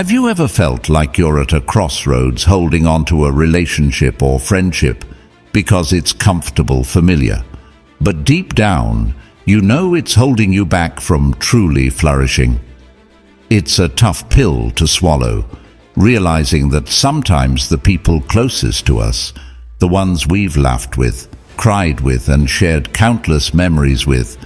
Have you ever felt like you're at a crossroads holding on to a relationship or friendship because it's comfortable, familiar, but deep down, you know it's holding you back from truly flourishing? It's a tough pill to swallow, realizing that sometimes the people closest to us, the ones we've laughed with, cried with, and shared countless memories with,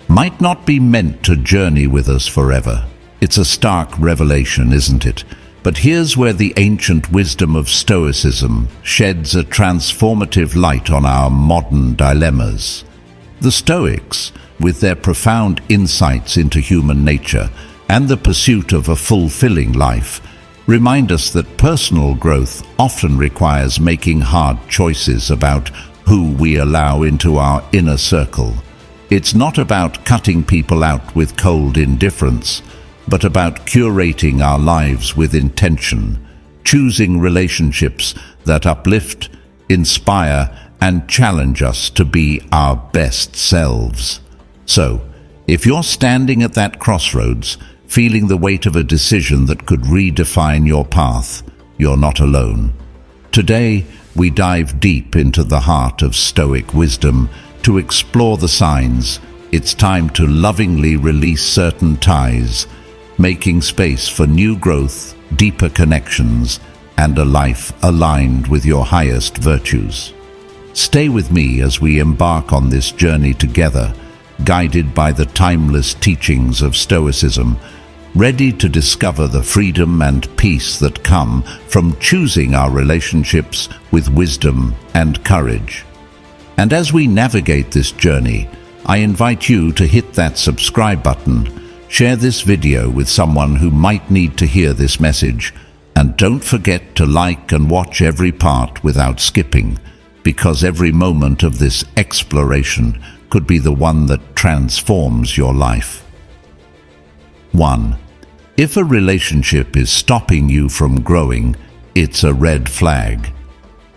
might not be meant to journey with us forever. It's a stark revelation, isn't it? But here's where the ancient wisdom of Stoicism sheds a transformative light on our modern dilemmas. The Stoics, with their profound insights into human nature and the pursuit of a fulfilling life, remind us that personal growth often requires making hard choices about who we allow into our inner circle. It's not about cutting people out with cold indifference, but about curating our lives with intention, choosing relationships that uplift, inspire, and challenge us to be our best selves. So, if you're standing at that crossroads, feeling the weight of a decision that could redefine your path, you're not alone. Today, we dive deep into the heart of Stoic wisdom to explore the signs. It's time to lovingly release certain ties, making space for new growth, deeper connections, and a life aligned with your highest virtues. Stay with me as we embark on this journey together, guided by the timeless teachings of Stoicism, ready to discover the freedom and peace that come from choosing our relationships with wisdom and courage. And as we navigate this journey, I invite you to hit that subscribe button, share this video with someone who might need to hear this message, and don't forget to like and watch every part without skipping, because every moment of this exploration could be the one that transforms your life. 1. If a relationship is stopping you from growing, it's a red flag.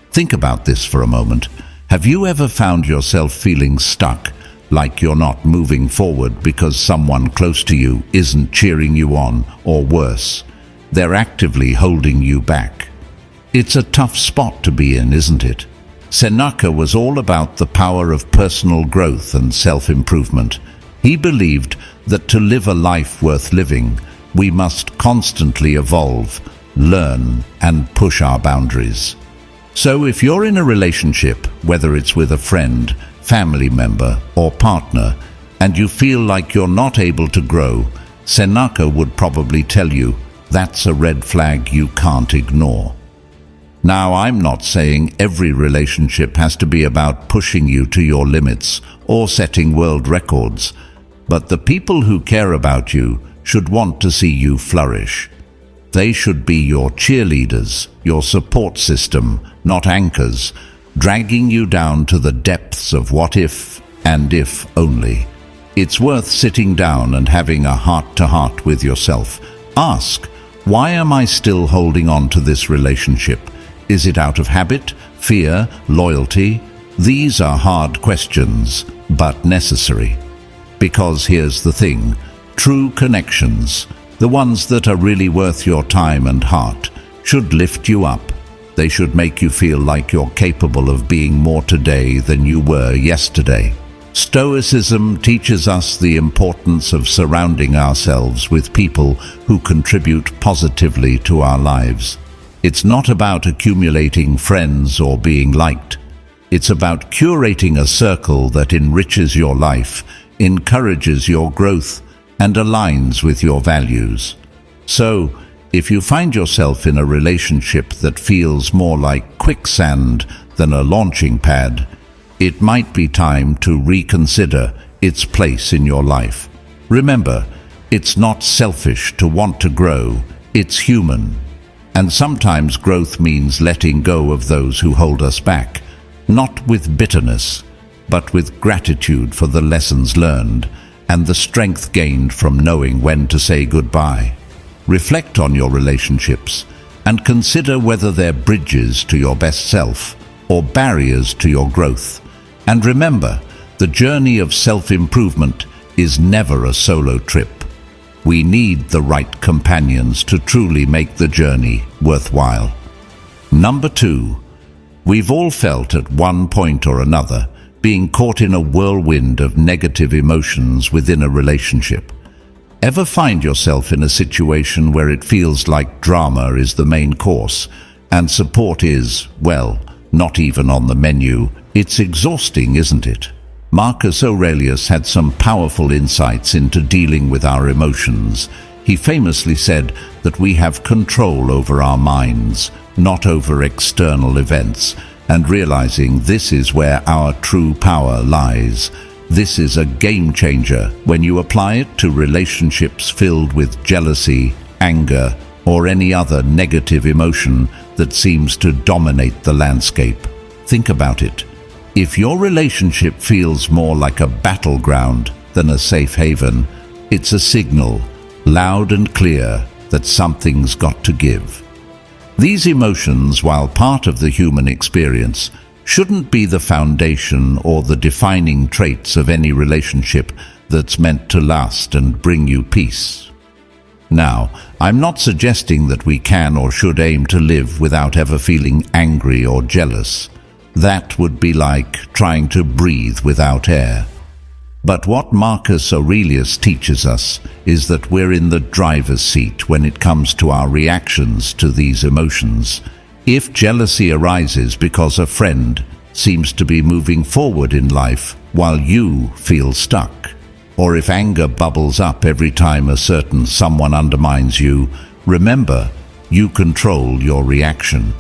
Think about this for a moment. Have you ever found yourself feeling stuck, like you're not moving forward because someone close to you isn't cheering you on, or worse, they're actively holding you back? It's a tough spot to be in, isn't it? Seneca was all about the power of personal growth and self-improvement. He believed that to live a life worth living, we must constantly evolve, learn, and push our boundaries. So if you're in a relationship, whether it's with a friend, family member, or partner, and you feel like you're not able to grow, Seneca would probably tell you that's a red flag you can't ignore. Now, I'm not saying every relationship has to be about pushing you to your limits or setting world records, but the people who care about you should want to see you flourish. They should be your cheerleaders, your support system, not anchors, dragging you down to the depths of what if and if only. It's worth sitting down and having a heart-to-heart with yourself. Ask, why am I still holding on to this relationship? Is it out of habit, fear, loyalty? These are hard questions, but necessary. Because here's the thing, true connections, the ones that are really worth your time and heart, should lift you up. They should make you feel like you're capable of being more today than you were yesterday. Stoicism teaches us the importance of surrounding ourselves with people who contribute positively to our lives. It's not about accumulating friends or being liked. It's about curating a circle that enriches your life, encourages your growth, and aligns with your values. So, if you find yourself in a relationship that feels more like quicksand than a launching pad, it might be time to reconsider its place in your life. Remember, it's not selfish to want to grow, it's human. And sometimes growth means letting go of those who hold us back, not with bitterness, but with gratitude for the lessons learned and the strength gained from knowing when to say goodbye. Reflect on your relationships and consider whether they're bridges to your best self or barriers to your growth. And remember, the journey of self-improvement is never a solo trip. We need the right companions to truly make the journey worthwhile. Number 2. We've all felt at one point or another being caught in a whirlwind of negative emotions within a relationship. Ever find yourself in a situation where it feels like drama is the main course and support is, well, not even on the menu? It's exhausting, isn't it? Marcus Aurelius had some powerful insights into dealing with our emotions. He famously said that we have control over our minds, not over external events, and realizing this is where our true power lies. This is a game changer when you apply it to relationships filled with jealousy, anger, or any other negative emotion that seems to dominate the landscape. Think about it. If your relationship feels more like a battleground than a safe haven, it's a signal, loud and clear, that something's got to give. These emotions, while part of the human experience, shouldn't be the foundation or the defining traits of any relationship that's meant to last and bring you peace. Now, I'm not suggesting that we can or should aim to live without ever feeling angry or jealous. That would be like trying to breathe without air. But what Marcus Aurelius teaches us is that we're in the driver's seat when it comes to our reactions to these emotions. If jealousy arises because a friend seems to be moving forward in life while you feel stuck, or if anger bubbles up every time a certain someone undermines you, remember, you control your reaction.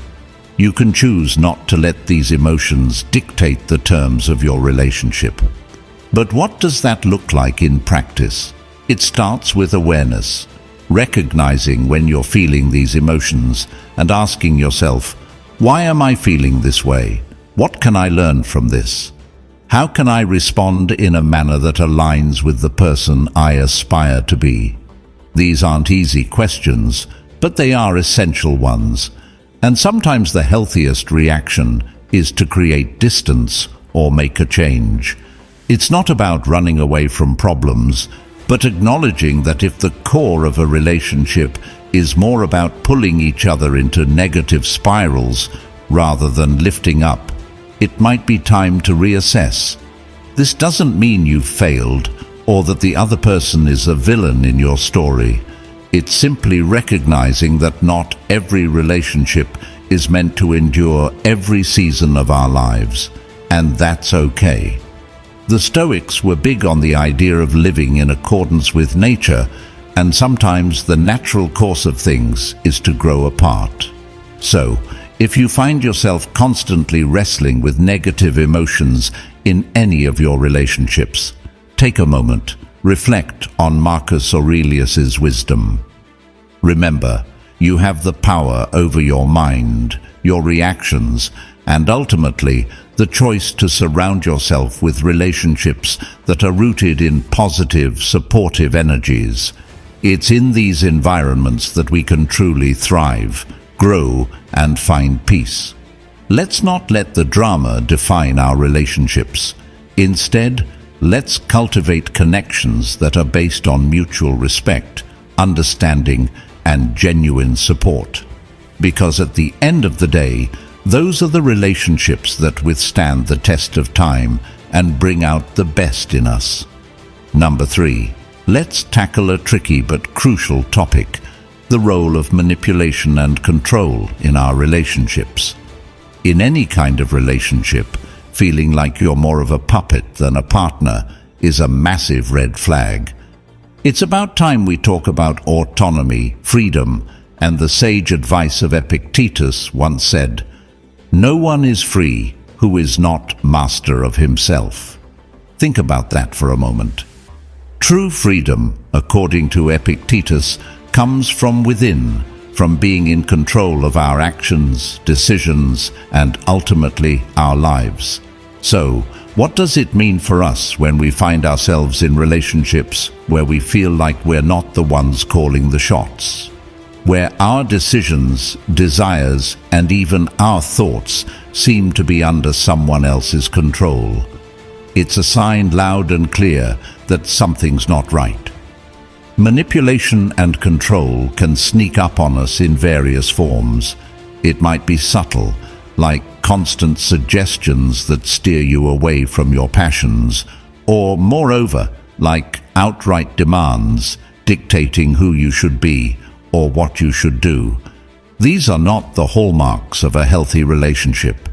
You can choose not to let these emotions dictate the terms of your relationship. But what does that look like in practice? It starts with awareness, recognizing when you're feeling these emotions and asking yourself, why am I feeling this way? What can I learn from this? How can I respond in a manner that aligns with the person I aspire to be? These aren't easy questions, but they are essential ones. And sometimes the healthiest reaction is to create distance or make a change. It's not about running away from problems, but acknowledging that if the core of a relationship is more about pulling each other into negative spirals rather than lifting up, it might be time to reassess. This doesn't mean you've failed or that the other person is a villain in your story. It's simply recognizing that not every relationship is meant to endure every season of our lives, and that's okay. The Stoics were big on the idea of living in accordance with nature, and sometimes the natural course of things is to grow apart. So, if you find yourself constantly wrestling with negative emotions in any of your relationships, take a moment, reflect on Marcus Aurelius's wisdom. Remember, you have the power over your mind, your reactions, and ultimately the choice to surround yourself with relationships that are rooted in positive, supportive energies. It's in these environments that we can truly thrive, grow, and find peace. Let's not let the drama define our relationships. Instead, let's cultivate connections that are based on mutual respect, understanding, and genuine support. Because at the end of the day, those are the relationships that withstand the test of time and bring out the best in us. Number 3, let's tackle a tricky but crucial topic, the role of manipulation and control in our relationships. In any kind of relationship, feeling like you're more of a puppet than a partner is a massive red flag. It's about time we talk about autonomy, freedom, and the sage advice of Epictetus once said, "No one is free who is not master of himself." Think about that for a moment. True freedom, according to Epictetus, comes from within, from being in control of our actions, decisions, and ultimately our lives. So, what does it mean for us when we find ourselves in relationships where we feel like we're not the ones calling the shots? Where our decisions, desires, and even our thoughts seem to be under someone else's control? It's a sign loud and clear that something's not right. Manipulation and control can sneak up on us in various forms. It might be subtle, like constant suggestions that steer you away from your passions, or moreover, like outright demands dictating who you should be or what you should do. These are not the hallmarks of a healthy relationship.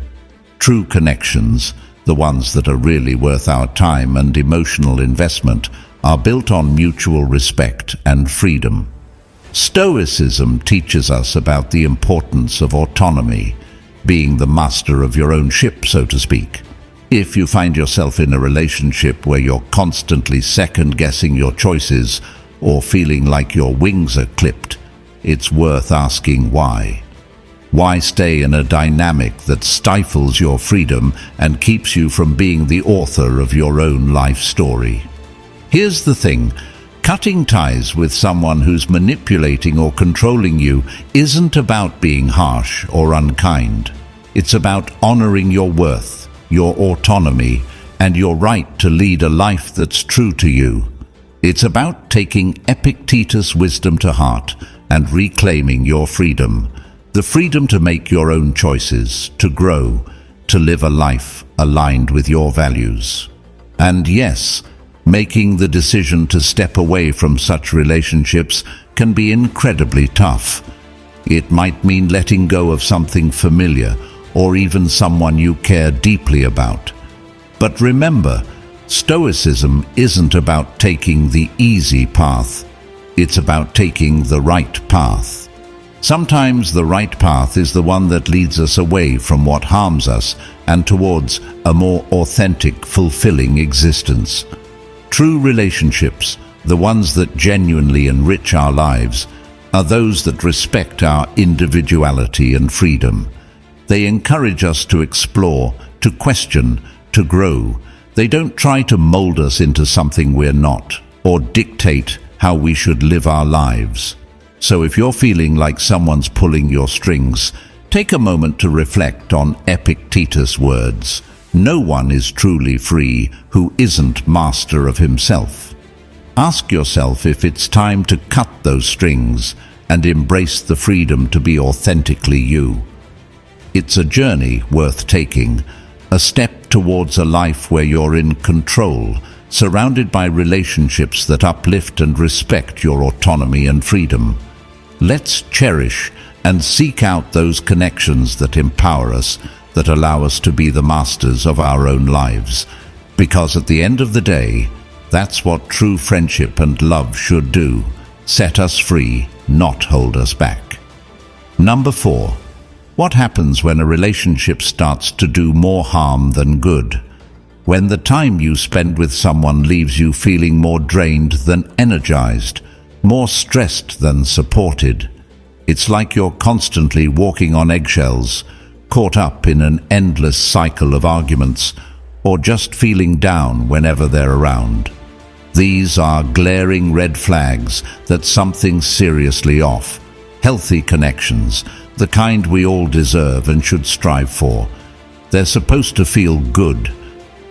True connections, the ones that are really worth our time and emotional investment, are built on mutual respect and freedom. Stoicism teaches us about the importance of autonomy, being the master of your own ship, so to speak. If you find yourself in a relationship where you're constantly second-guessing your choices or feeling like your wings are clipped, it's worth asking why. Why stay in a dynamic that stifles your freedom and keeps you from being the author of your own life story? Here's the thing. Cutting ties with someone who's manipulating or controlling you isn't about being harsh or unkind. It's about honoring your worth, your autonomy, and your right to lead a life that's true to you. It's about taking Epictetus' wisdom to heart and reclaiming your freedom. The freedom to make your own choices, to grow, to live a life aligned with your values. And yes, making the decision to step away from such relationships can be incredibly tough. It might mean letting go of something familiar or even someone you care deeply about. But remember, Stoicism isn't about taking the easy path. It's about taking the right path. Sometimes the right path is the one that leads us away from what harms us and towards a more authentic, fulfilling existence. True relationships, the ones that genuinely enrich our lives, are those that respect our individuality and freedom. They encourage us to explore, to question, to grow. They don't try to mold us into something we're not, or dictate how we should live our lives. So if you're feeling like someone's pulling your strings, take a moment to reflect on Epictetus' words. No one is truly free who isn't master of himself. Ask yourself if it's time to cut those strings and embrace the freedom to be authentically you. It's a journey worth taking, a step towards a life where you're in control, surrounded by relationships that uplift and respect your autonomy and freedom. Let's cherish and seek out those connections that empower us, that allow us to be the masters of our own lives. Because at the end of the day, that's what true friendship and love should do. Set us free, not hold us back. Number 4. What happens when a relationship starts to do more harm than good? When the time you spend with someone leaves you feeling more drained than energized, more stressed than supported. It's like you're constantly walking on eggshells, caught up in an endless cycle of arguments, or just feeling down whenever they're around. These are glaring red flags that something's seriously off. Healthy connections, the kind we all deserve and should strive for. They're supposed to feel good.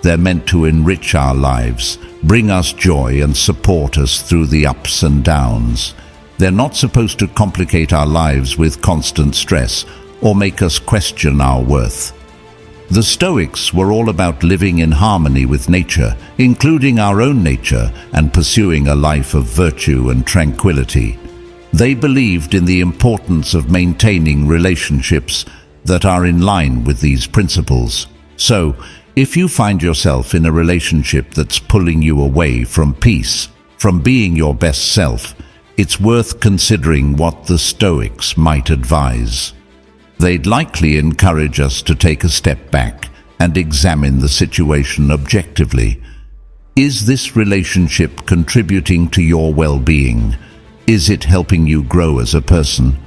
They're meant to enrich our lives, bring us joy and support us through the ups and downs. They're not supposed to complicate our lives with constant stress or make us question our worth. The Stoics were all about living in harmony with nature, including our own nature, and pursuing a life of virtue and tranquility. They believed in the importance of maintaining relationships that are in line with these principles. So, if you find yourself in a relationship that's pulling you away from peace, from being your best self, it's worth considering what the Stoics might advise. They'd likely encourage us to take a step back and examine the situation objectively. Is this relationship contributing to your well-being? Is it helping you grow as a person?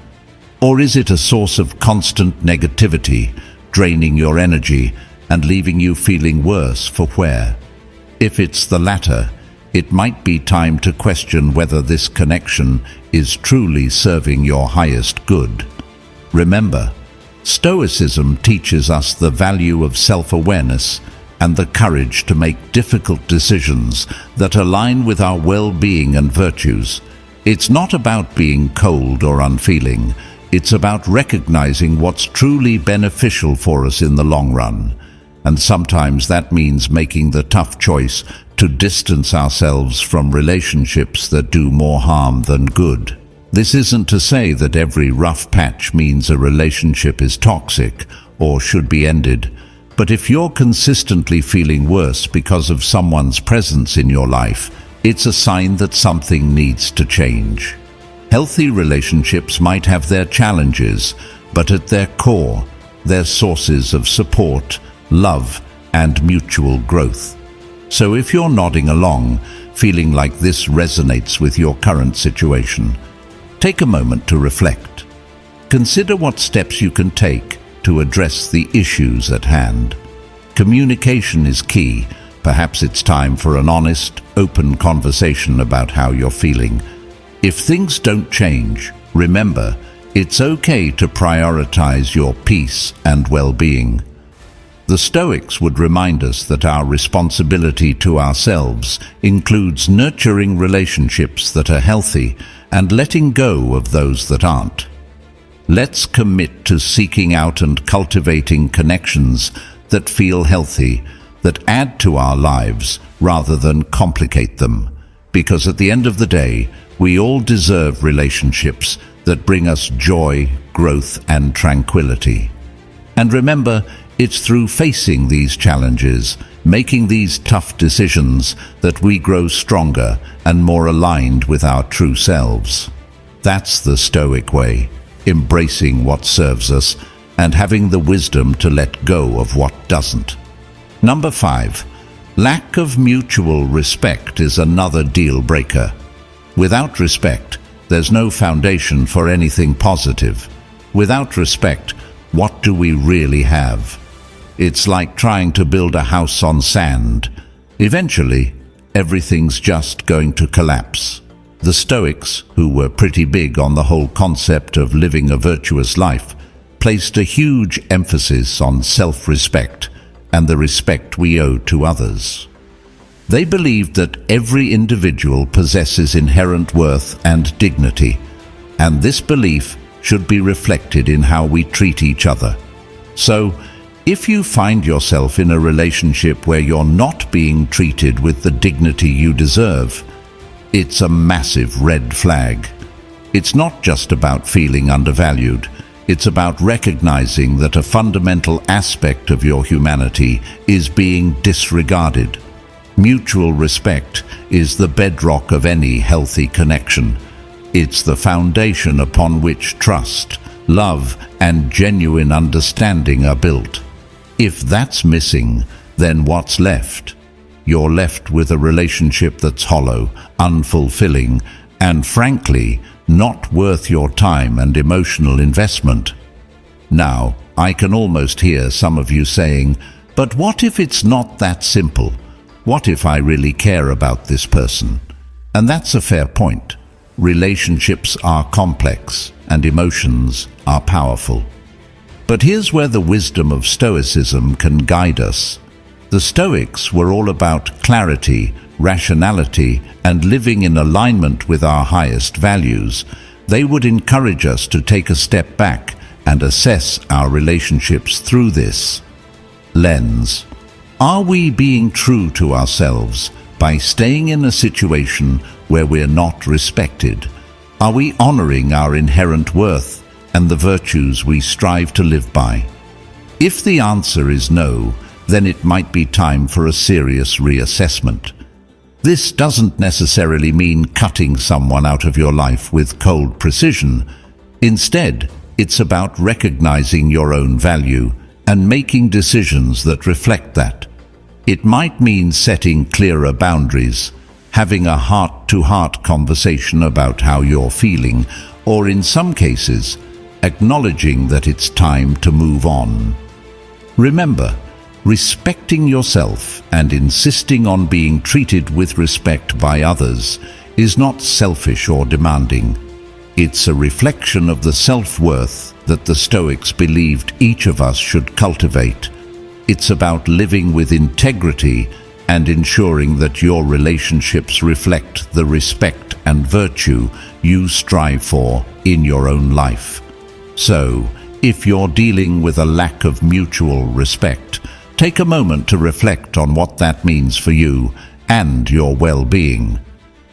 Or is it a source of constant negativity, draining your energy and leaving you feeling worse for wear? If it's the latter, it might be time to question whether this connection is truly serving your highest good. Remember, Stoicism teaches us the value of self-awareness and the courage to make difficult decisions that align with our well-being and virtues. It's not about being cold or unfeeling. It's about recognizing what's truly beneficial for us in the long run. And sometimes that means making the tough choice to distance ourselves from relationships that do more harm than good. This isn't to say that every rough patch means a relationship is toxic or should be ended, but if you're consistently feeling worse because of someone's presence in your life, it's a sign that something needs to change. Healthy relationships might have their challenges, but at their core, they're sources of support, love, and mutual growth. So if you're nodding along, feeling like this resonates with your current situation, take a moment to reflect. Consider what steps you can take to address the issues at hand. Communication is key. Perhaps it's time for an honest, open conversation about how you're feeling. If things don't change, remember, it's okay to prioritize your peace and well-being. The Stoics would remind us that our responsibility to ourselves includes nurturing relationships that are healthy and letting go of those that aren't. Let's commit to seeking out and cultivating connections that feel healthy, that add to our lives rather than complicate them. Because at the end of the day, we all deserve relationships that bring us joy, growth, and tranquility. And remember, it's through facing these challenges, making these tough decisions, that we grow stronger and more aligned with our true selves. That's the Stoic way, embracing what serves us and having the wisdom to let go of what doesn't. Number 5. Lack of mutual respect is another deal breaker. Without respect, there's no foundation for anything positive. Without respect, what do we really have? It's like trying to build a house on sand. Eventually, everything's just going to collapse. The Stoics, who were pretty big on the whole concept of living a virtuous life, placed a huge emphasis on self-respect and the respect we owe to others. They believed that every individual possesses inherent worth and dignity, and this belief should be reflected in how we treat each other. So, if you find yourself in a relationship where you're not being treated with the dignity you deserve, it's a massive red flag. It's not just about feeling undervalued. It's about recognizing that a fundamental aspect of your humanity is being disregarded. Mutual respect is the bedrock of any healthy connection. It's the foundation upon which trust, love, and genuine understanding are built. If that's missing, then what's left? You're left with a relationship that's hollow, unfulfilling, and frankly, not worth your time and emotional investment. Now, I can almost hear some of you saying, but what if it's not that simple? What if I really care about this person? And that's a fair point. Relationships are complex and emotions are powerful. But here's where the wisdom of Stoicism can guide us. The Stoics were all about clarity, rationality, and living in alignment with our highest values. They would encourage us to take a step back and assess our relationships through this lens. Are we being true to ourselves by staying in a situation where we're not respected? Are we honoring our inherent worth and the virtues we strive to live by? If the answer is no, then it might be time for a serious reassessment. This doesn't necessarily mean cutting someone out of your life with cold precision. Instead, it's about recognizing your own value and making decisions that reflect that. It might mean setting clearer boundaries, having a heart-to-heart conversation about how you're feeling, or in some cases, acknowledging that it's time to move on. Remember, respecting yourself and insisting on being treated with respect by others is not selfish or demanding. It's a reflection of the self-worth that the Stoics believed each of us should cultivate. It's about living with integrity and ensuring that your relationships reflect the respect and virtue you strive for in your own life. So, if you're dealing with a lack of mutual respect, take a moment to reflect on what that means for you and your well-being.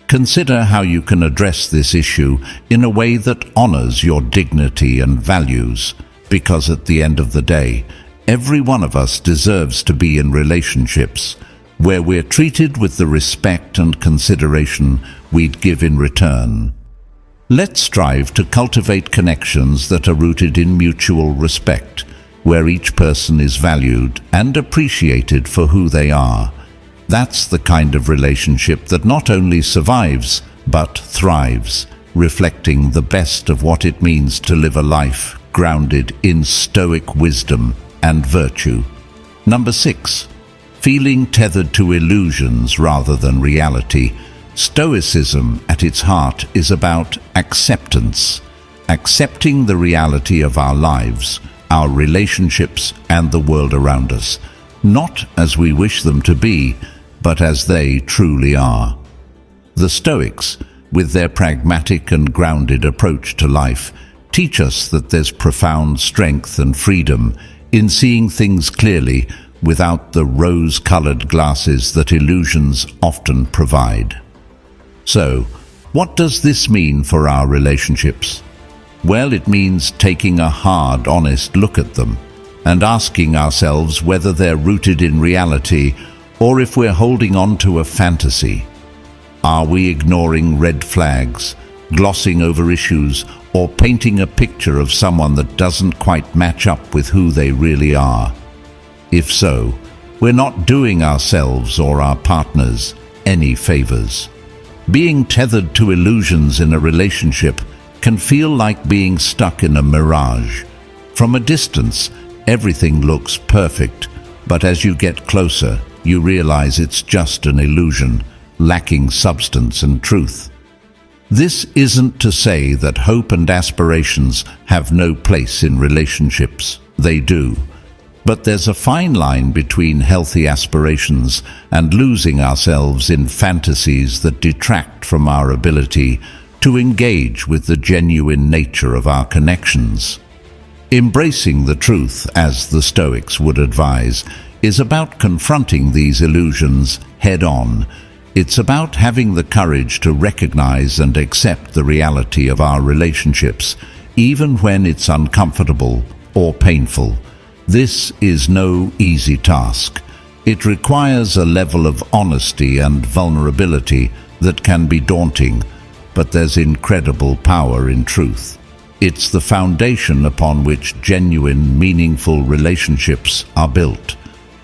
Consider how you can address this issue in a way that honors your dignity and values, because at the end of the day, every one of us deserves to be in relationships where we're treated with the respect and consideration we'd give in return. Let's strive to cultivate connections that are rooted in mutual respect, where each person is valued and appreciated for who they are. That's the kind of relationship that not only survives, but thrives, reflecting the best of what it means to live a life grounded in stoic wisdom and virtue. Number 6. Feeling tethered to illusions rather than reality. Stoicism, at its heart, is about acceptance. Accepting the reality of our lives, our relationships, and the world around us, not as we wish them to be, but as they truly are. The Stoics, with their pragmatic and grounded approach to life, teach us that there's profound strength and freedom in seeing things clearly without the rose-colored glasses that illusions often provide. So, what does this mean for our relationships? Well, it means taking a hard, honest look at them and asking ourselves whether they're rooted in reality or if we're holding on to a fantasy. Are we ignoring red flags, glossing over issues, or painting a picture of someone that doesn't quite match up with who they really are? If so, we're not doing ourselves or our partners any favors. Being tethered to illusions in a relationship can feel like being stuck in a mirage. From a distance, everything looks perfect, but as you get closer, you realize it's just an illusion, lacking substance and truth. This isn't to say that hope and aspirations have no place in relationships. They do. But there's a fine line between healthy aspirations and losing ourselves in fantasies that detract from our ability to engage with the genuine nature of our connections. Embracing the truth, as the Stoics would advise, is about confronting these illusions head-on. It's about having the courage to recognize and accept the reality of our relationships, even when it's uncomfortable or painful. This is no easy task. It requires a level of honesty and vulnerability that can be daunting, but there's incredible power in truth. It's the foundation upon which genuine, meaningful relationships are built.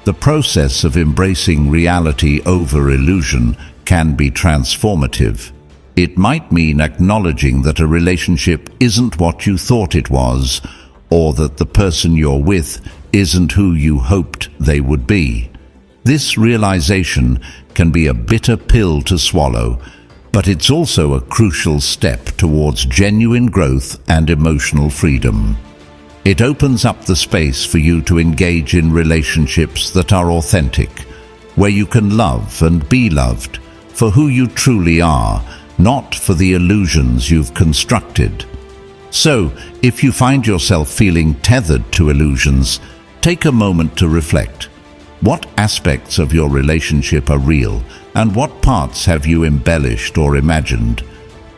The process of embracing reality over illusion can be transformative. It might mean acknowledging that a relationship isn't what you thought it was, or that the person you're with isn't who you hoped they would be. This realization can be a bitter pill to swallow, but it's also a crucial step towards genuine growth and emotional freedom. It opens up the space for you to engage in relationships that are authentic, where you can love and be loved for who you truly are, not for the illusions you've constructed. So, if you find yourself feeling tethered to illusions, take a moment to reflect. What aspects of your relationship are real, and what parts have you embellished or imagined?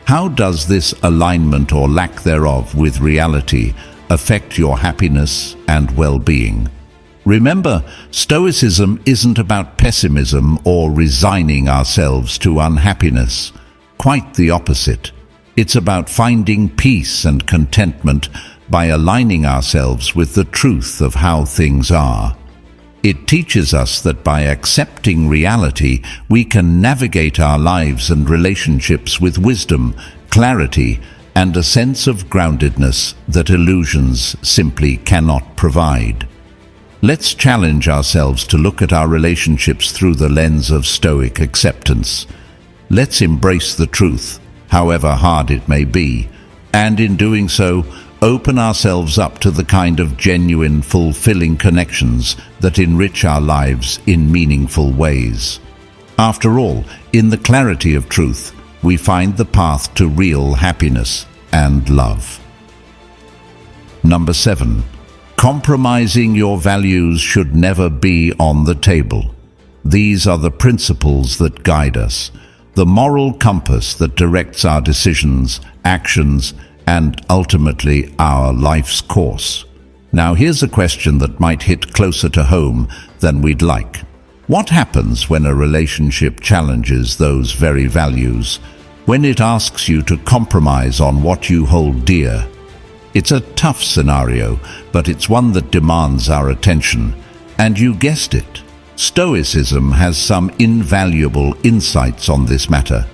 How does this alignment or lack thereof with reality affect your happiness and well-being? Remember, Stoicism isn't about pessimism or resigning ourselves to unhappiness. Quite the opposite. It's about finding peace and contentment by aligning ourselves with the truth of how things are. It teaches us that by accepting reality, we can navigate our lives and relationships with wisdom, clarity, and a sense of groundedness that illusions simply cannot provide. Let's challenge ourselves to look at our relationships through the lens of stoic acceptance. Let's embrace the truth, however hard it may be, and in doing so, open ourselves up to the kind of genuine, fulfilling connections that enrich our lives in meaningful ways. After all, in the clarity of truth, we find the path to real happiness and love. Number 7. Compromising your values should never be on the table. These are the principles that guide us, the moral compass that directs our decisions, actions, and ultimately our life's course. Now here's a question that might hit closer to home than we'd like. What happens when a relationship challenges those very values, when it asks you to compromise on what you hold dear? It's a tough scenario, but it's one that demands our attention. And you guessed it, Stoicism has some invaluable insights on this matter.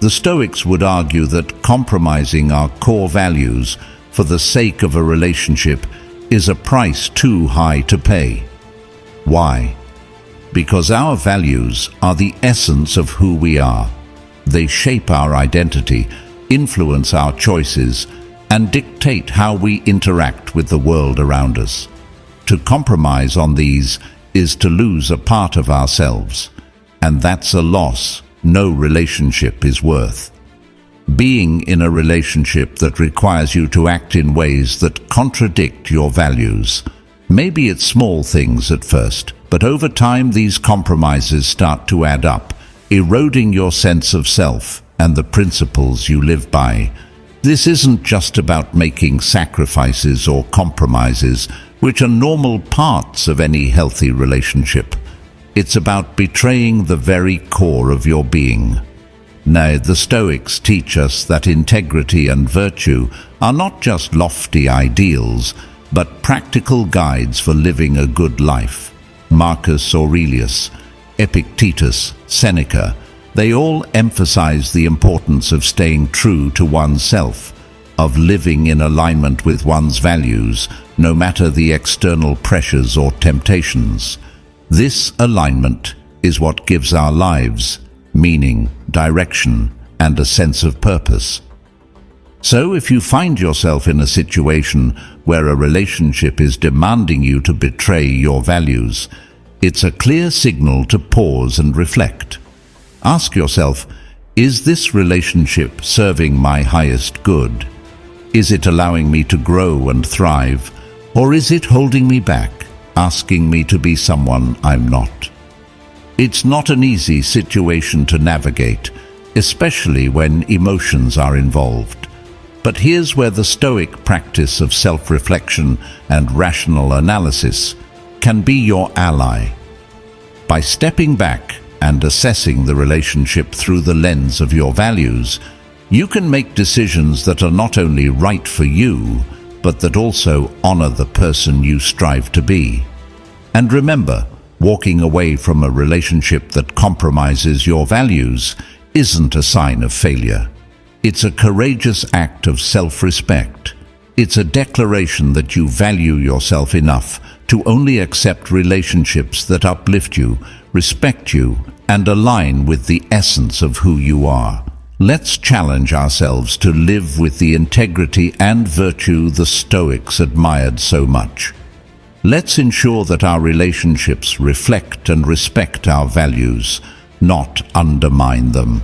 The Stoics would argue that compromising our core values for the sake of a relationship is a price too high to pay. Why? Because our values are the essence of who we are. They shape our identity, influence our choices, and dictate how we interact with the world around us. To compromise on these is to lose a part of ourselves, and that's a loss no relationship is worth. Being in a relationship that requires you to act in ways that contradict your values. Maybe it's small things at first, but over time these compromises start to add up, eroding your sense of self and the principles you live by. This isn't just about making sacrifices or compromises, which are normal parts of any healthy relationship. It's about betraying the very core of your being. Now, the Stoics teach us that integrity and virtue are not just lofty ideals, but practical guides for living a good life. Marcus Aurelius, Epictetus, Seneca, they all emphasize the importance of staying true to oneself, of living in alignment with one's values, no matter the external pressures or temptations. This alignment is what gives our lives meaning, direction, and a sense of purpose. So if you find yourself in a situation where a relationship is demanding you to betray your values, it's a clear signal to pause and reflect. Ask yourself, is this relationship serving my highest good? Is it allowing me to grow and thrive? Or is it holding me back, asking me to be someone I'm not? It's not an easy situation to navigate, especially when emotions are involved. But here's where the Stoic practice of self-reflection and rational analysis can be your ally. By stepping back and assessing the relationship through the lens of your values, you can make decisions that are not only right for you, but that also honor the person you strive to be. And remember, walking away from a relationship that compromises your values isn't a sign of failure. It's a courageous act of self-respect. It's a declaration that you value yourself enough to only accept relationships that uplift you, respect you, and align with the essence of who you are. Let's challenge ourselves to live with the integrity and virtue the Stoics admired so much. Let's ensure that our relationships reflect and respect our values, not undermine them.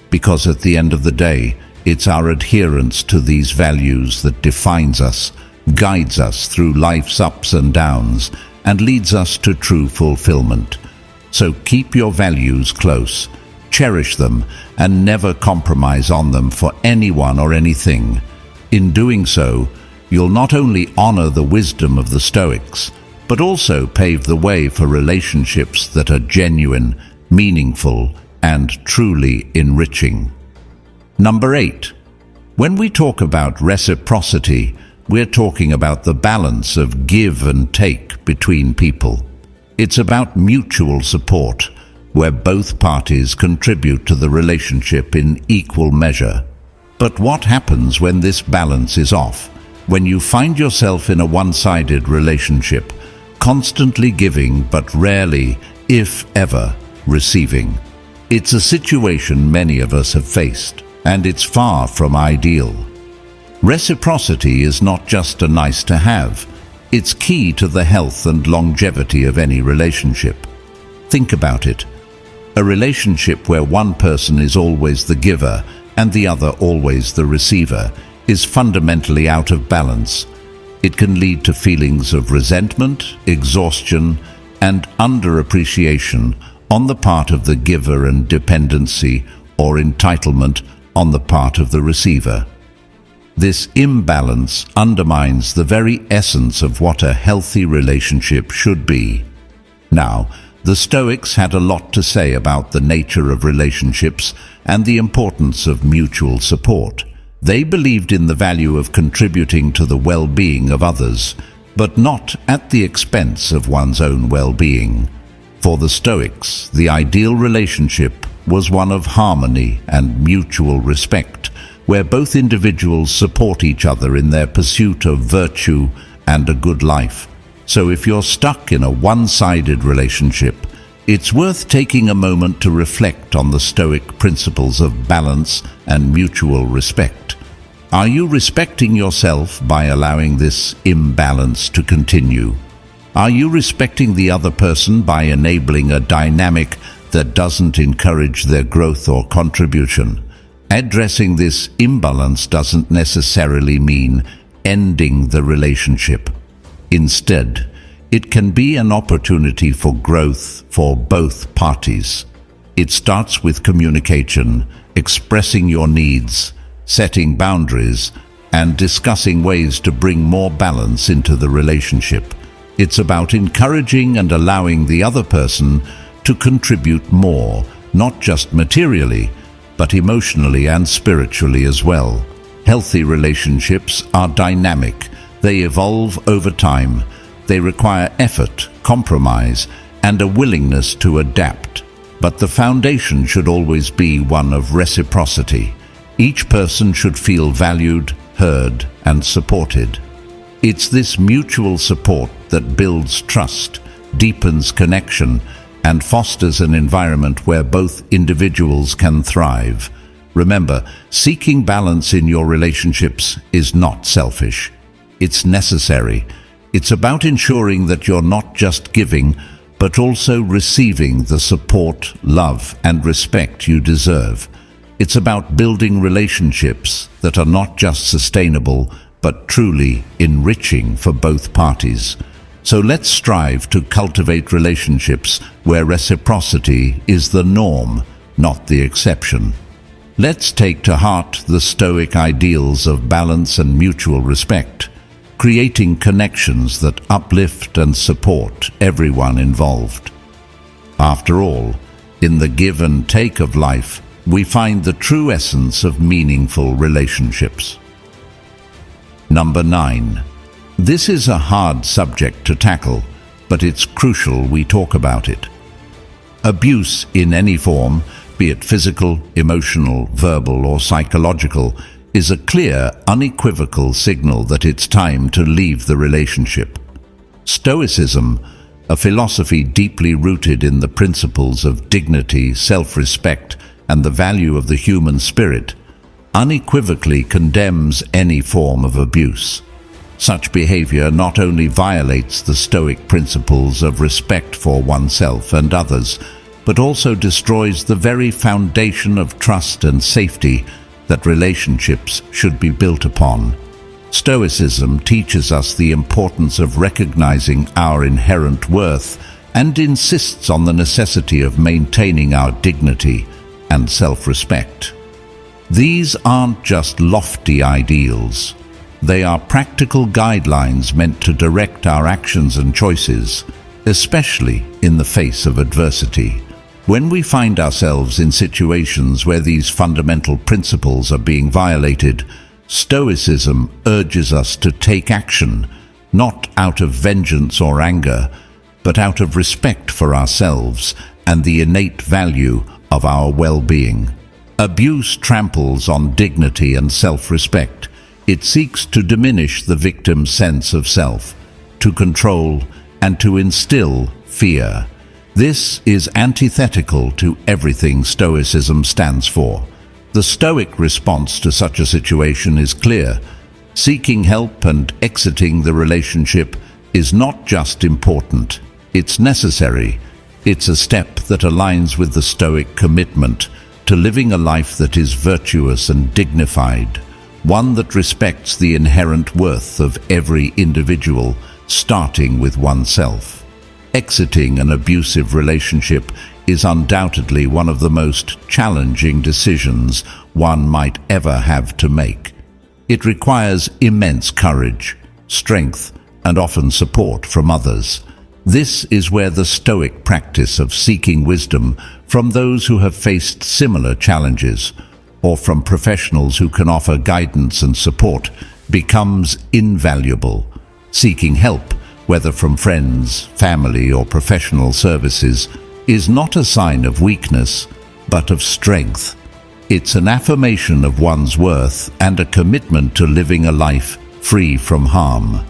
Because at the end of the day, it's our adherence to these values that defines us, guides us through life's ups and downs, and leads us to true fulfillment. So keep your values close, cherish them, and never compromise on them for anyone or anything. In doing so, you'll not only honor the wisdom of the Stoics, but also pave the way for relationships that are genuine, meaningful, and truly enriching. Number 8. When we talk about reciprocity, we're talking about the balance of give and take between people. It's about mutual support, where both parties contribute to the relationship in equal measure. But what happens when this balance is off? When you find yourself in a one-sided relationship, constantly giving but rarely, if ever, receiving. It's a situation many of us have faced, and it's far from ideal. Reciprocity is not just a nice to have, it's key to the health and longevity of any relationship. Think about it. A relationship where one person is always the giver and the other always the receiver is fundamentally out of balance. It can lead to feelings of resentment, exhaustion, and underappreciation on the part of the giver and dependency or entitlement on the part of the receiver. This imbalance undermines the very essence of what a healthy relationship should be. Now, the Stoics had a lot to say about the nature of relationships and the importance of mutual support. They believed in the value of contributing to the well-being of others, but not at the expense of one's own well-being. For the Stoics, the ideal relationship was one of harmony and mutual respect, where both individuals support each other in their pursuit of virtue and a good life. So if you're stuck in a one-sided relationship, it's worth taking a moment to reflect on the Stoic principles of balance and mutual respect. Are you respecting yourself by allowing this imbalance to continue? Are you respecting the other person by enabling a dynamic that doesn't encourage their growth or contribution? Addressing this imbalance doesn't necessarily mean ending the relationship. Instead, it can be an opportunity for growth for both parties. It starts with communication, expressing your needs, setting boundaries, and discussing ways to bring more balance into the relationship. It's about encouraging and allowing the other person to contribute more, not just materially, but emotionally and spiritually as well. Healthy relationships are dynamic. They evolve over time. They require effort, compromise, and a willingness to adapt. But the foundation should always be one of reciprocity. Each person should feel valued, heard, and supported. It's this mutual support that builds trust, deepens connection, and fosters an environment where both individuals can thrive. Remember, seeking balance in your relationships is not selfish. It's necessary. It's about ensuring that you're not just giving, but also receiving the support, love, and respect you deserve. It's about building relationships that are not just sustainable, but truly enriching for both parties. So let's strive to cultivate relationships where reciprocity is the norm, not the exception. Let's take to heart the Stoic ideals of balance and mutual respect, creating connections that uplift and support everyone involved. After all, in the give and take of life, we find the true essence of meaningful relationships. Number 9. This is a hard subject to tackle, but it's crucial we talk about it. Abuse in any form, be it physical, emotional, verbal, or psychological, is a clear, unequivocal signal that it's time to leave the relationship. Stoicism, a philosophy deeply rooted in the principles of dignity, self-respect, and the value of the human spirit, unequivocally condemns any form of abuse. Such behavior not only violates the Stoic principles of respect for oneself and others, but also destroys the very foundation of trust and safety that relationships should be built upon. Stoicism teaches us the importance of recognizing our inherent worth and insists on the necessity of maintaining our dignity and self-respect. These aren't just lofty ideals. They are practical guidelines meant to direct our actions and choices, especially in the face of adversity. When we find ourselves in situations where these fundamental principles are being violated, Stoicism urges us to take action, not out of vengeance or anger, but out of respect for ourselves and the innate value of our well-being. Abuse tramples on dignity and self-respect. It seeks to diminish the victim's sense of self, to control, and to instill fear. This is antithetical to everything Stoicism stands for. The Stoic response to such a situation is clear. Seeking help and exiting the relationship is not just important, it's necessary. It's a step that aligns with the Stoic commitment to living a life that is virtuous and dignified, one that respects the inherent worth of every individual, starting with oneself. Exiting an abusive relationship is undoubtedly one of the most challenging decisions one might ever have to make. It requires immense courage, strength, and often support from others. This is where the Stoic practice of seeking wisdom from those who have faced similar challenges, or from professionals who can offer guidance and support, becomes invaluable. Seeking help, whether from friends, family, or professional services, is not a sign of weakness, but of strength. It's an affirmation of one's worth and a commitment to living a life free from harm.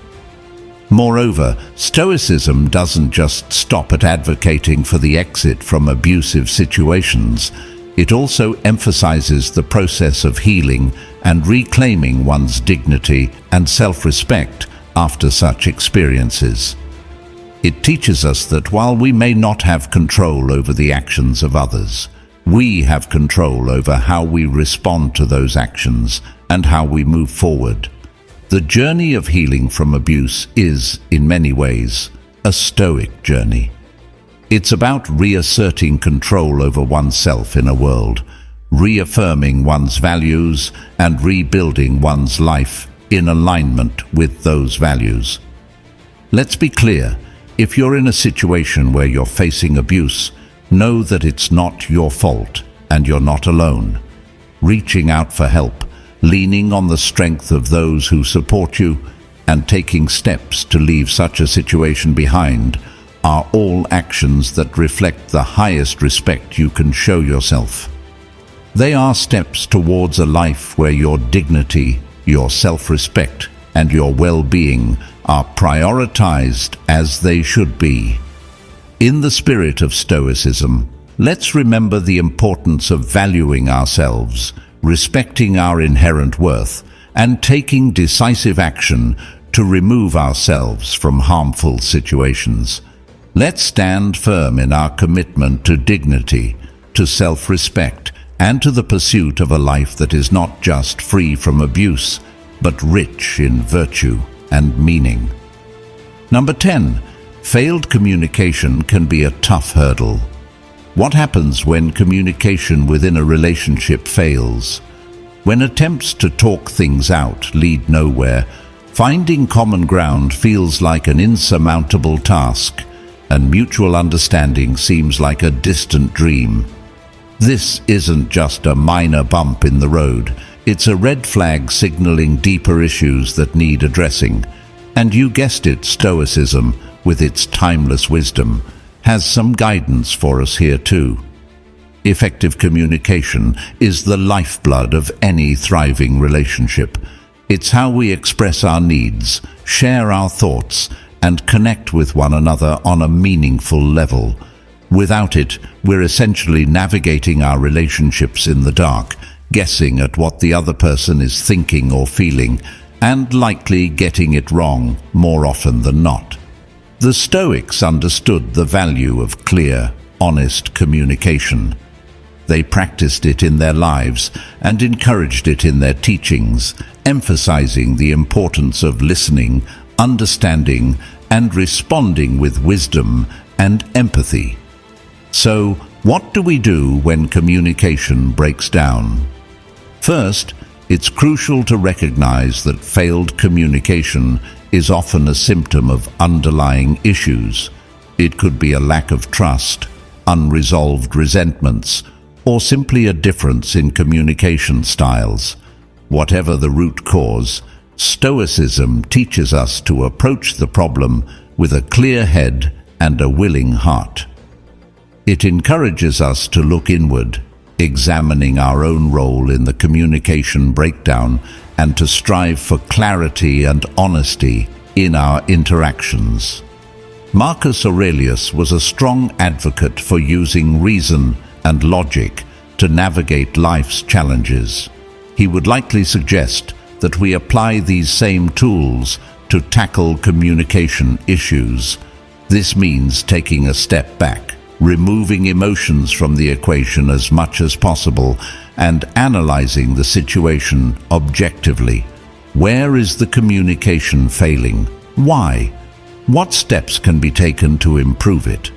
Moreover, Stoicism doesn't just stop at advocating for the exit from abusive situations. It also emphasizes the process of healing and reclaiming one's dignity and self-respect after such experiences. It teaches us that while we may not have control over the actions of others, we have control over how we respond to those actions and how we move forward. The journey of healing from abuse is, in many ways, a Stoic journey. It's about reasserting control over oneself in a world, reaffirming one's values, and rebuilding one's life in alignment with those values. Let's be clear, if you're in a situation where you're facing abuse, know that it's not your fault and you're not alone. Reaching out for help, leaning on the strength of those who support you, and taking steps to leave such a situation behind are all actions that reflect the highest respect you can show yourself. They are steps towards a life where your dignity, your self-respect, and your well-being are prioritized as they should be. In the spirit of Stoicism, let's remember the importance of valuing ourselves, respecting our inherent worth, and taking decisive action to remove ourselves from harmful situations. Let's stand firm in our commitment to dignity, to self-respect, and to the pursuit of a life that is not just free from abuse, but rich in virtue and meaning. Number 10. Failed communication can be a tough hurdle. What happens when communication within a relationship fails? When attempts to talk things out lead nowhere, finding common ground feels like an insurmountable task, and mutual understanding seems like a distant dream. This isn't just a minor bump in the road, it's a red flag signaling deeper issues that need addressing. And you guessed it, Stoicism, with its timeless wisdom, has some guidance for us here too. Effective communication is the lifeblood of any thriving relationship. It's how we express our needs, share our thoughts, and connect with one another on a meaningful level. Without it, we're essentially navigating our relationships in the dark, guessing at what the other person is thinking or feeling, and likely getting it wrong more often than not. The Stoics understood the value of clear, honest communication. They practiced it in their lives and encouraged it in their teachings, emphasizing the importance of listening, understanding, and responding with wisdom and empathy. So, what do we do when communication breaks down? First, it's crucial to recognize that failed communication is often a symptom of underlying issues. It could be a lack of trust, unresolved resentments, or simply a difference in communication styles. Whatever the root cause, Stoicism teaches us to approach the problem with a clear head and a willing heart. It encourages us to look inward, examining our own role in the communication breakdown, and to strive for clarity and honesty in our interactions. Marcus Aurelius was a strong advocate for using reason and logic to navigate life's challenges. He would likely suggest that we apply these same tools to tackle communication issues. This means taking a step back, removing emotions from the equation as much as possible and analyzing the situation objectively. Where is the communication failing? Why? What steps can be taken to improve it?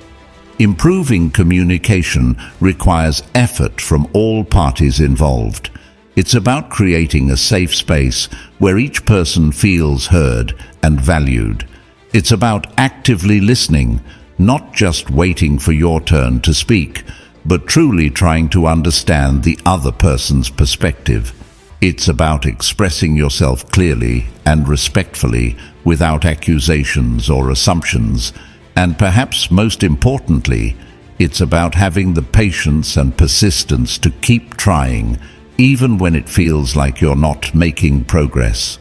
Improving communication requires effort from all parties involved. It's about creating a safe space where each person feels heard and valued. It's about actively listening, not just waiting for your turn to speak, but truly trying to understand the other person's perspective. It's about expressing yourself clearly and respectfully without accusations or assumptions. And perhaps most importantly, it's about having the patience and persistence to keep trying, even when it feels like you're not making progress.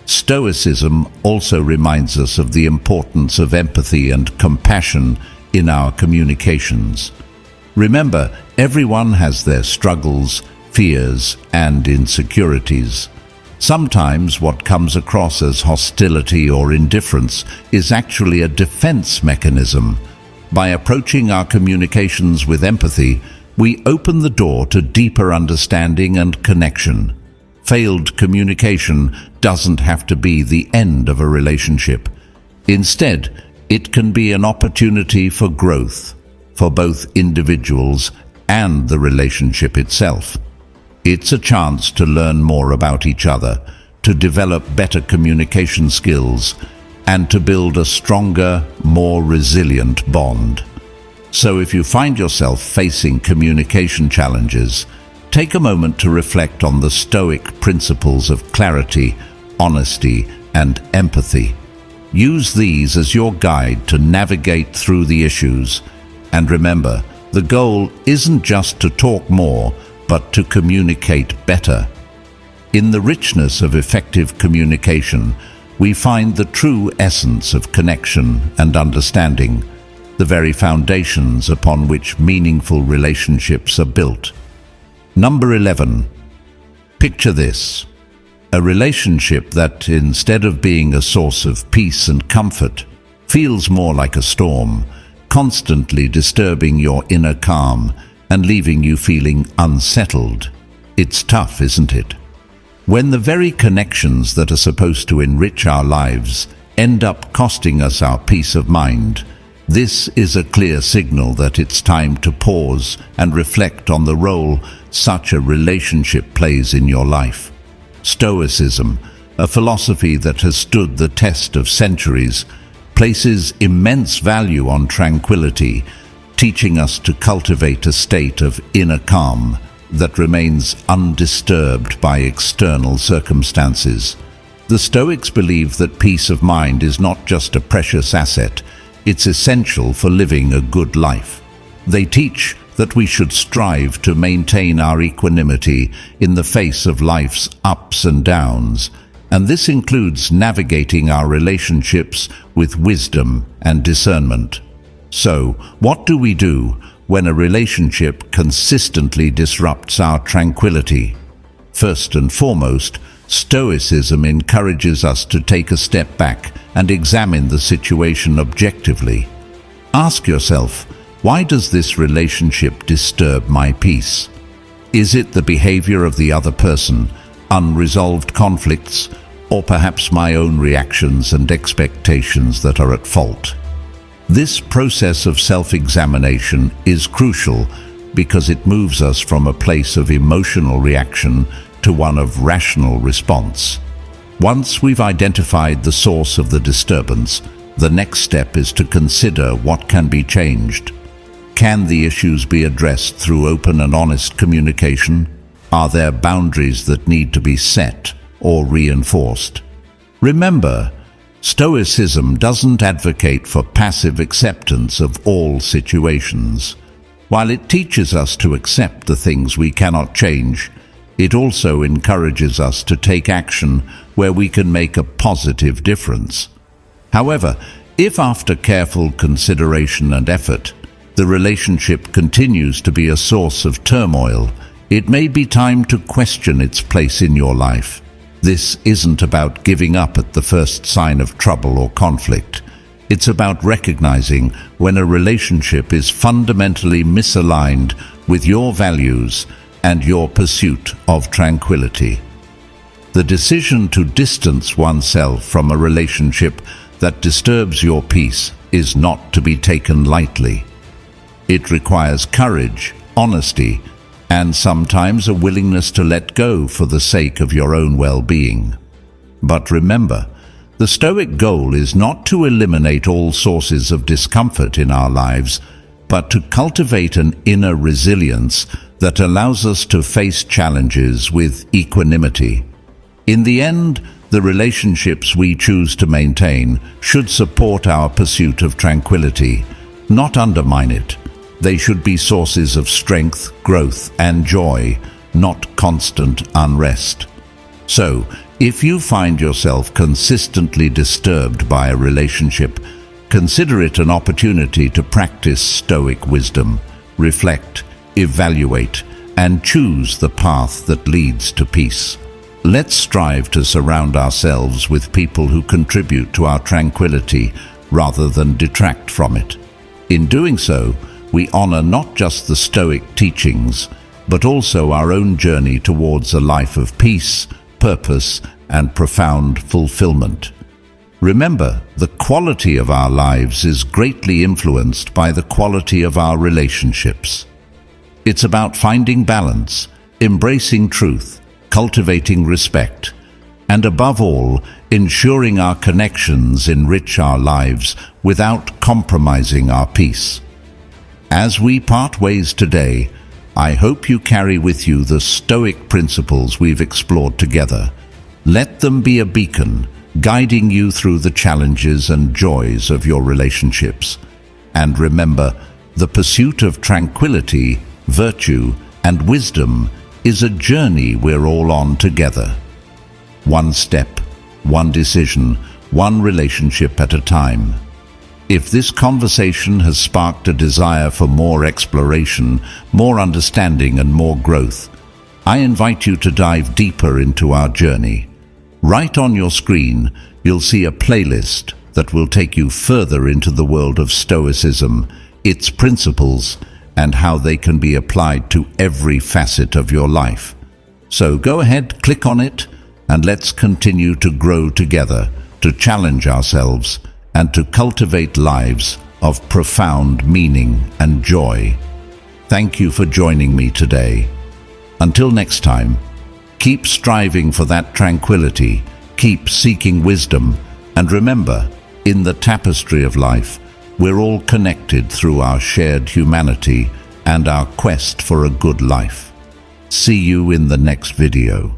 Stoicism also reminds us of the importance of empathy and compassion in our communications. Remember, everyone has their struggles, fears, and insecurities. Sometimes what comes across as hostility or indifference is actually a defense mechanism. By approaching our communications with empathy, we open the door to deeper understanding and connection. Failed communication doesn't have to be the end of a relationship. Instead, it can be an opportunity for growth, for both individuals and the relationship itself. It's a chance to learn more about each other, to develop better communication skills, and to build a stronger, more resilient bond. So if you find yourself facing communication challenges, take a moment to reflect on the Stoic principles of clarity, honesty, and empathy. Use these as your guide to navigate through the issues. And remember, the goal isn't just to talk more, but to communicate better. In the richness of effective communication, we find the true essence of connection and understanding, the very foundations upon which meaningful relationships are built. Number 11. Picture this: a relationship that, instead of being a source of peace and comfort, feels more like a storm, constantly disturbing your inner calm and leaving you feeling unsettled. It's tough, isn't it? When the very connections that are supposed to enrich our lives end up costing us our peace of mind, this is a clear signal that it's time to pause and reflect on the role such a relationship plays in your life. Stoicism, a philosophy that has stood the test of centuries, places immense value on tranquility, teaching us to cultivate a state of inner calm that remains undisturbed by external circumstances. The Stoics believe that peace of mind is not just a precious asset, it's essential for living a good life. They teach that we should strive to maintain our equanimity in the face of life's ups and downs, and this includes navigating our relationships with wisdom and discernment. So, what do we do when a relationship consistently disrupts our tranquility? First and foremost, Stoicism encourages us to take a step back and examine the situation objectively. Ask yourself, why does this relationship disturb my peace? Is it the behavior of the other person, unresolved conflicts, or perhaps my own reactions and expectations that are at fault? This process of self-examination is crucial because it moves us from a place of emotional reaction to one of rational response. Once we've identified the source of the disturbance, the next step is to consider what can be changed. Can the issues be addressed through open and honest communication? Are there boundaries that need to be set or reinforced? Remember, Stoicism doesn't advocate for passive acceptance of all situations. While it teaches us to accept the things we cannot change, it also encourages us to take action where we can make a positive difference. However, if after careful consideration and effort, the relationship continues to be a source of turmoil, it may be time to question its place in your life. This isn't about giving up at the first sign of trouble or conflict. It's about recognizing when a relationship is fundamentally misaligned with your values and your pursuit of tranquility. The decision to distance oneself from a relationship that disturbs your peace is not to be taken lightly. It requires courage, honesty, and sometimes a willingness to let go for the sake of your own well-being. But remember, the Stoic goal is not to eliminate all sources of discomfort in our lives, but to cultivate an inner resilience that allows us to face challenges with equanimity. In the end, the relationships we choose to maintain should support our pursuit of tranquility, not undermine it. They should be sources of strength, growth, and joy, not constant unrest. So, if you find yourself consistently disturbed by a relationship, consider it an opportunity to practice Stoic wisdom, reflect, evaluate, and choose the path that leads to peace. Let's strive to surround ourselves with people who contribute to our tranquility rather than detract from it. In doing so, we honor not just the Stoic teachings, but also our own journey towards a life of peace, purpose, and profound fulfillment. Remember, the quality of our lives is greatly influenced by the quality of our relationships. It's about finding balance, embracing truth, cultivating respect, and above all, ensuring our connections enrich our lives without compromising our peace. As we part ways today, I hope you carry with you the Stoic principles we've explored together. Let them be a beacon, guiding you through the challenges and joys of your relationships. And remember, the pursuit of tranquility, virtue, and wisdom is a journey we're all on together. One step, one decision, one relationship at a time. If this conversation has sparked a desire for more exploration, more understanding, and more growth, I invite you to dive deeper into our journey. Right on your screen, you'll see a playlist that will take you further into the world of Stoicism, its principles, and how they can be applied to every facet of your life. So go ahead, click on it, and let's continue to grow together, to challenge ourselves, and to cultivate lives of profound meaning and joy. Thank you for joining me today. Until next time, keep striving for that tranquility, keep seeking wisdom, and remember, in the tapestry of life, we're all connected through our shared humanity and our quest for a good life. See you in the next video.